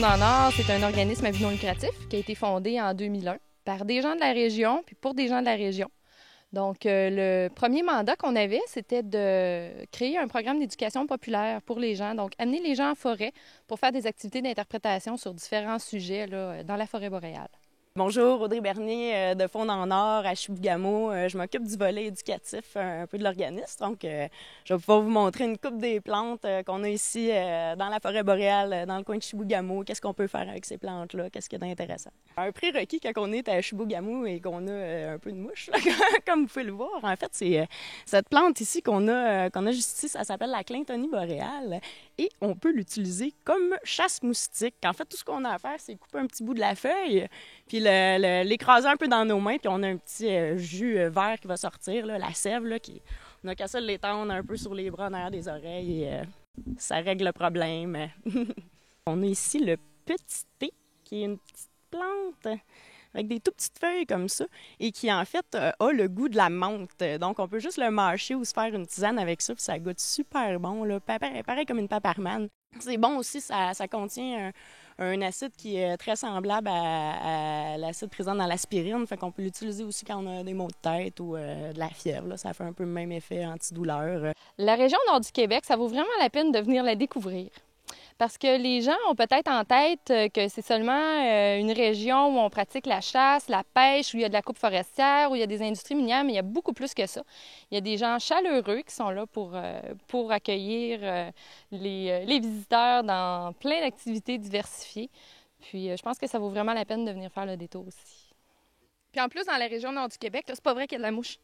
Faune en Or, c'est un organisme à but non lucratif qui a été fondé en 2001 par des gens de la région, puis pour des gens de la région. Donc, le premier mandat qu'on avait, c'était de créer un programme d'éducation populaire pour les gens. Donc, amener les gens en forêt pour faire des activités d'interprétation sur différents sujets là, dans la forêt boréale. Bonjour, Audrey Bernier de Faune en Or à Chibougamau. Je m'occupe du volet éducatif un peu de l'organisme. Donc, je vais pouvoir vous montrer une coupe des plantes qu'on a ici dans la forêt boréale, dans le coin de Chibougamau. Qu'est-ce qu'on peut faire avec ces plantes-là? Qu'est-ce qu'il y a d'intéressant? Un prérequis quand on est à Chibougamau et qu'on a un peu de mouche, là, comme vous pouvez le voir. En fait, c'est cette plante ici qu'on a juste ici, ça s'appelle la clintonie boréale. Et on peut l'utiliser comme chasse-moustique. En fait, tout ce qu'on a à faire, c'est couper un petit bout de la feuille, puis l'écraser un peu dans nos mains, puis on a un petit jus vert qui va sortir, là, la sève, là, on a qu'à ça l'étendre un peu sur les bras, en arrière des oreilles, et ça règle le problème. On a ici le petit thé, qui est une petite plante avec des tout petites feuilles comme ça, et qui, en fait, a le goût de la menthe. Donc, on peut juste le mâcher ou se faire une tisane avec ça, puis ça goûte super bon, là, pareil comme une paparmane. C'est bon aussi, ça contient un acide qui est très semblable à l'acide présent dans l'aspirine, fait qu'on peut l'utiliser aussi quand on a des maux de tête ou de la fièvre, là. Ça fait un peu le même effet antidouleur. La région nord du Québec, ça vaut vraiment la peine de venir la découvrir. Parce que les gens ont peut-être en tête que c'est seulement une région où on pratique la chasse, la pêche, où il y a de la coupe forestière, où il y a des industries minières, mais il y a beaucoup plus que ça. Il y a des gens chaleureux qui sont là pour accueillir les visiteurs dans plein d'activités diversifiées. Puis je pense que ça vaut vraiment la peine de venir faire le détour aussi. Puis en plus, dans la région nord du Québec, là, c'est pas vrai qu'il y a de la mouche.